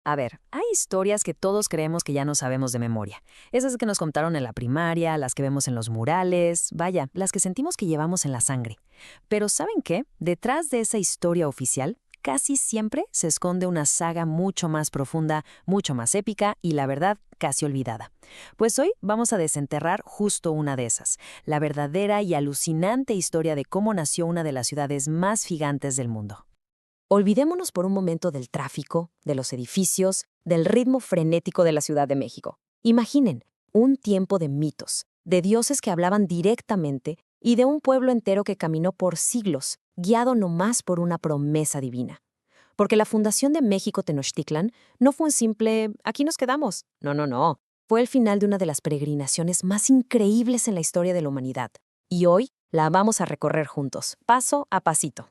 A ver, hay historias que todos creemos que ya no sabemos de memoria. Esas que nos contaron en la primaria, las que vemos en los murales, vaya, las que sentimos que llevamos en la sangre. Pero ¿saben qué? Detrás de esa historia oficial, casi siempre se esconde una saga mucho más profunda, mucho más épica y, la verdad, casi olvidada. Pues hoy vamos a desenterrar justo una de esas, la verdadera y alucinante historia de cómo nació una de las ciudades más gigantes del mundo. Olvidémonos por un momento del tráfico, de los edificios, del ritmo frenético de la Ciudad de México. Imaginen, un tiempo de mitos, de dioses que hablaban directamente y de un pueblo entero que caminó por siglos, guiado nomás por una promesa divina. Porque la fundación de México Tenochtitlan no fue un simple «aquí nos quedamos». No, no, no. Fue el final de una de las peregrinaciones más increíbles en la historia de la humanidad. Y hoy la vamos a recorrer juntos, paso a pasito.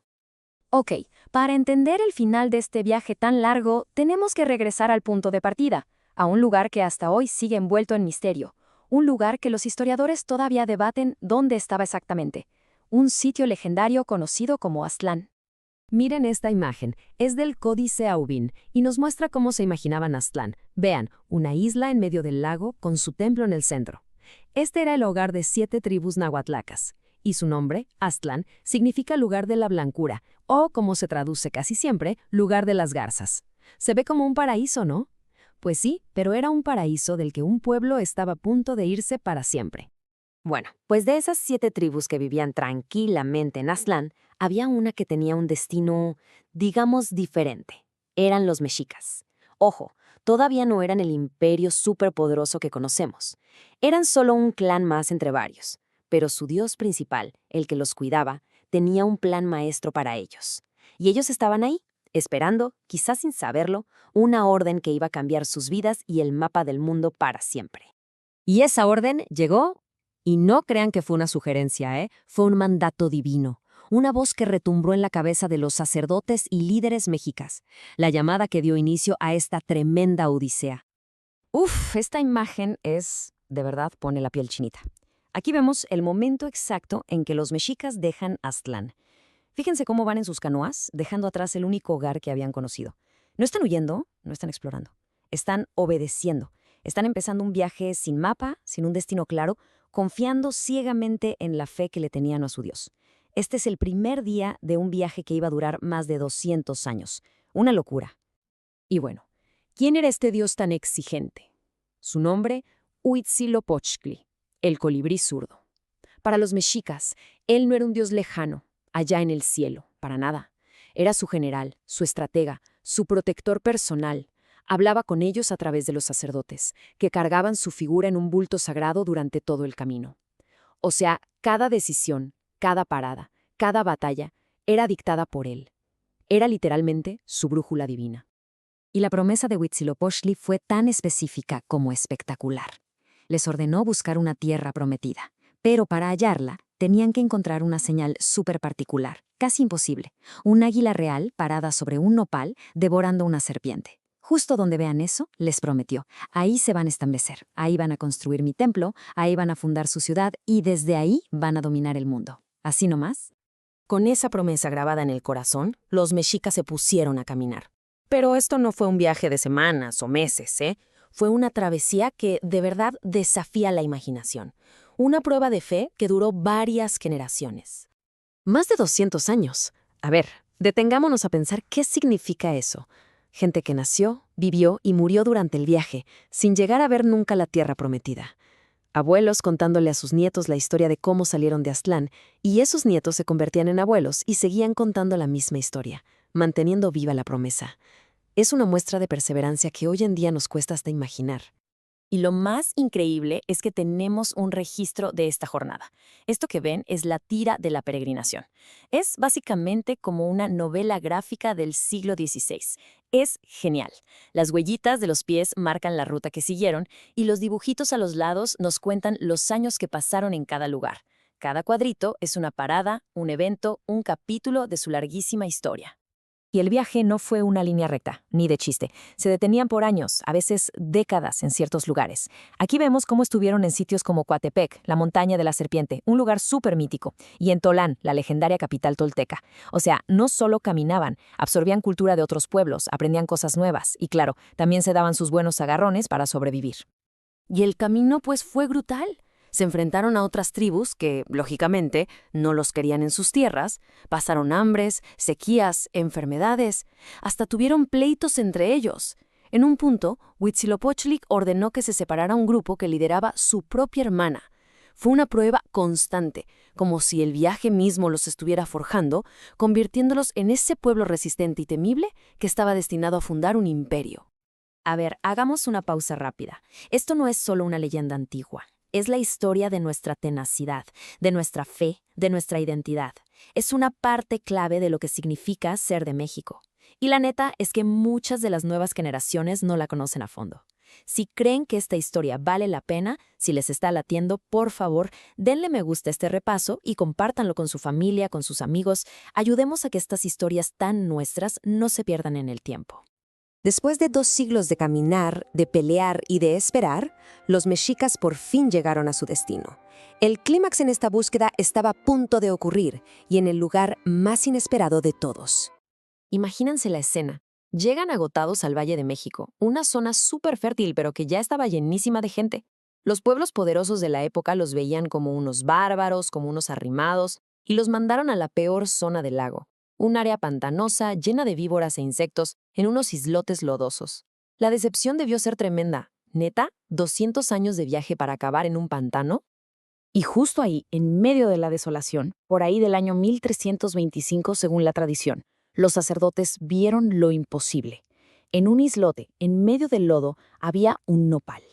Ok, para entender el final de este viaje tan largo, tenemos que regresar al punto de partida, a un lugar que hasta hoy sigue envuelto en misterio, un lugar que los historiadores todavía debaten dónde estaba exactamente, un sitio legendario conocido como Aztlán. Miren esta imagen, es del Códice Aubin y nos muestra cómo se imaginaban Aztlán. Vean, una isla en medio del lago con su templo en el centro. Este era el hogar de 7 tribus nahuatlacas, y su nombre, Aztlán, significa lugar de la blancura, o como se traduce casi siempre, lugar de las garzas. Se ve como un paraíso, ¿no? Pues sí, pero era un paraíso del que un pueblo estaba a punto de irse para siempre. Bueno, pues de esas 7 tribus que vivían tranquilamente en Aztlán, había una que tenía un destino, digamos, diferente. Eran los mexicas. Ojo, todavía no eran el imperio superpoderoso que conocemos. Eran solo un clan más entre varios. Pero su dios principal, el que los cuidaba, tenía un plan maestro para ellos. Y ellos estaban ahí, esperando, quizás sin saberlo, una orden que iba a cambiar sus vidas y el mapa del mundo para siempre. Y esa orden llegó, y no crean que fue una sugerencia, ¿eh? Fue un mandato divino, una voz que retumbró en la cabeza de los sacerdotes y líderes mexicas, la llamada que dio inicio a esta tremenda odisea. Uf, esta imagen de verdad, pone la piel chinita. Aquí vemos el momento exacto en que los mexicas dejan Aztlán. Fíjense cómo van en sus canoas, dejando atrás el único hogar que habían conocido. No están huyendo, no están explorando. Están obedeciendo. Están empezando un viaje sin mapa, sin un destino claro, confiando ciegamente en la fe que le tenían a su Dios. Este es el primer día de un viaje que iba a durar más de 200 años. Una locura. Y bueno, ¿quién era este Dios tan exigente? Su nombre, Huitzilopochtli, el colibrí zurdo. Para los mexicas, él no era un Dios lejano, allá en el cielo, para nada. Era su general, su estratega, su protector personal. Hablaba con ellos a través de los sacerdotes, que cargaban su figura en un bulto sagrado durante todo el camino. O sea, cada decisión, cada parada, cada batalla, era dictada por él. Era literalmente su brújula divina. Y la promesa de Huitzilopochtli fue tan específica como espectacular. Les ordenó buscar una tierra prometida, pero para hallarla tenían que encontrar una señal súper particular, casi imposible, un águila real parada sobre un nopal devorando una serpiente. Justo donde vean eso, les prometió, ahí se van a establecer, ahí van a construir mi templo, ahí van a fundar su ciudad y desde ahí van a dominar el mundo. ¿Así nomás? Con esa promesa grabada en el corazón, los mexicas se pusieron a caminar. Pero esto no fue un viaje de semanas o meses, ¿eh? Fue una travesía que de verdad desafía la imaginación. Una prueba de fe que duró varias generaciones. Más de 200 años. A ver, detengámonos a pensar qué significa eso. Gente que nació, vivió y murió durante el viaje, sin llegar a ver nunca la tierra prometida. Abuelos contándole a sus nietos la historia de cómo salieron de Aztlán, y esos nietos se convertían en abuelos y seguían contando la misma historia, manteniendo viva la promesa. Es una muestra de perseverancia que hoy en día nos cuesta hasta imaginar. Y lo más increíble es que tenemos un registro de esta jornada. Esto que ven es la tira de la peregrinación. Es básicamente como una novela gráfica del siglo XVI. Es genial. Las huellitas de los pies marcan la ruta que siguieron y los dibujitos a los lados nos cuentan los años que pasaron en cada lugar. Cada cuadrito es una parada, un evento, un capítulo de su larguísima historia. Y el viaje no fue una línea recta, ni de chiste. Se detenían por años, a veces décadas en ciertos lugares. Aquí vemos cómo estuvieron en sitios como Coatepec, la montaña de la serpiente, un lugar súper mítico, y en Tolán, la legendaria capital tolteca. O sea, no solo caminaban, absorbían cultura de otros pueblos, aprendían cosas nuevas, y claro, también se daban sus buenos agarrones para sobrevivir. Y el camino pues fue brutal. Se enfrentaron a otras tribus que, lógicamente, no los querían en sus tierras, pasaron hambres, sequías, enfermedades, hasta tuvieron pleitos entre ellos. En un punto, Huitzilopochtli ordenó que se separara un grupo que lideraba su propia hermana. Fue una prueba constante, como si el viaje mismo los estuviera forjando, convirtiéndolos en ese pueblo resistente y temible que estaba destinado a fundar un imperio. A ver, hagamos una pausa rápida. Esto no es solo una leyenda antigua. Es la historia de nuestra tenacidad, de nuestra fe, de nuestra identidad. Es una parte clave de lo que significa ser de México. Y la neta es que muchas de las nuevas generaciones no la conocen a fondo. Si creen que esta historia vale la pena, si les está latiendo, por favor, denle me gusta a este repaso y compártanlo con su familia, con sus amigos. Ayudemos a que estas historias tan nuestras no se pierdan en el tiempo. Después de 2 siglos de caminar, de pelear y de esperar, los mexicas por fin llegaron a su destino. El clímax en esta búsqueda estaba a punto de ocurrir y en el lugar más inesperado de todos. Imagínense la escena. Llegan agotados al Valle de México, una zona súper fértil pero que ya estaba llenísima de gente. Los pueblos poderosos de la época los veían como unos bárbaros, como unos arrimados, y los mandaron a la peor zona del lago. Un área pantanosa, llena de víboras e insectos, en unos islotes lodosos. La decepción debió ser tremenda. ¿Neta? ¿200 años de viaje para acabar en un pantano? Y justo ahí, en medio de la desolación, por ahí del año 1325 según la tradición, los sacerdotes vieron lo imposible. En un islote, en medio del lodo, había un nopal.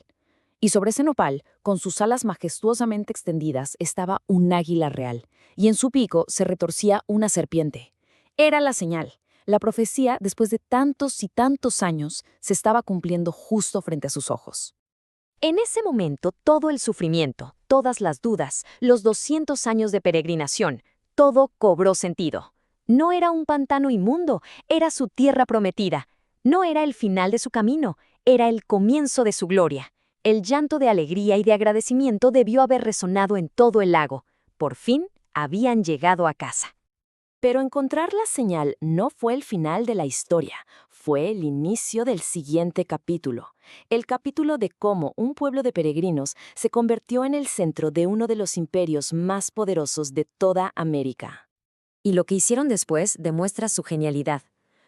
Y sobre ese nopal, con sus alas majestuosamente extendidas, estaba un águila real, y en su pico se retorcía una serpiente. Era la señal. La profecía, después de tantos y tantos años, se estaba cumpliendo justo frente a sus ojos. En ese momento, todo el sufrimiento, todas las dudas, los 200 años de peregrinación, todo cobró sentido. No era un pantano inmundo, era su tierra prometida. No era el final de su camino, era el comienzo de su gloria. El llanto de alegría y de agradecimiento debió haber resonado en todo el lago. Por fin, habían llegado a casa. Pero encontrar la señal no fue el final de la historia, fue el inicio del siguiente capítulo. El capítulo de cómo un pueblo de peregrinos se convirtió en el centro de uno de los imperios más poderosos de toda América. Y lo que hicieron después demuestra su genialidad.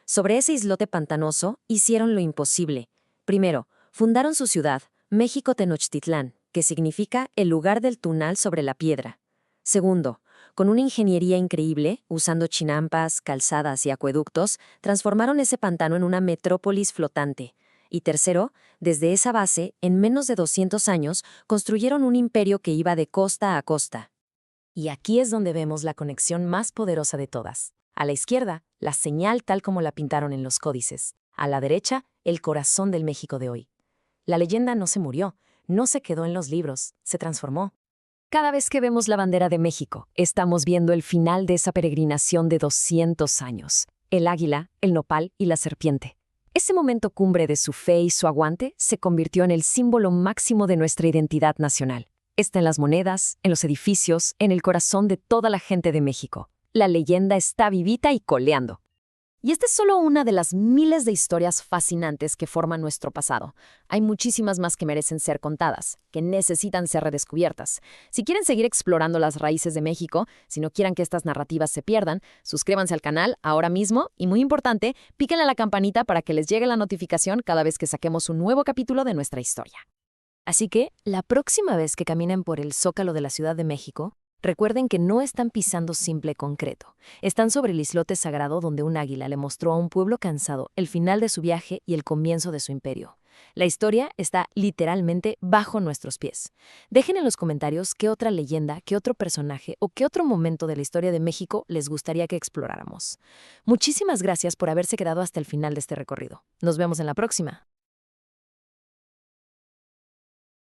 Sobre ese islote pantanoso hicieron lo imposible. Primero, fundaron su ciudad, México Tenochtitlán, que significa el lugar del tunal sobre la piedra. Segundo, con una ingeniería increíble, usando chinampas, calzadas y acueductos, transformaron ese pantano en una metrópolis flotante. Y tercero, desde esa base, en menos de 200 años, construyeron un imperio que iba de costa a costa. Y aquí es donde vemos la conexión más poderosa de todas. A la izquierda, la señal tal como la pintaron en los códices. A la derecha, el corazón del México de hoy. La leyenda no se murió, no se quedó en los libros, se transformó. Cada vez que vemos la bandera de México, estamos viendo el final de esa peregrinación de 200 años. El águila, el nopal y la serpiente. Ese momento cumbre de su fe y su aguante se convirtió en el símbolo máximo de nuestra identidad nacional. Está en las monedas, en los edificios, en el corazón de toda la gente de México. La leyenda está vivita y coleando. Y esta es solo una de las miles de historias fascinantes que forman nuestro pasado. Hay muchísimas más que merecen ser contadas, que necesitan ser redescubiertas. Si quieren seguir explorando las raíces de México, si no quieren que estas narrativas se pierdan, suscríbanse al canal ahora mismo y, muy importante, píquenle a la campanita para que les llegue la notificación cada vez que saquemos un nuevo capítulo de nuestra historia. Así que, la próxima vez que caminen por el Zócalo de la Ciudad de México, recuerden que no están pisando simple concreto. Están sobre el islote sagrado donde un águila le mostró a un pueblo cansado el final de su viaje y el comienzo de su imperio. La historia está literalmente bajo nuestros pies. Dejen en los comentarios qué otra leyenda, qué otro personaje o qué otro momento de la historia de México les gustaría que exploráramos. Muchísimas gracias por haberse quedado hasta el final de este recorrido. Nos vemos en la próxima.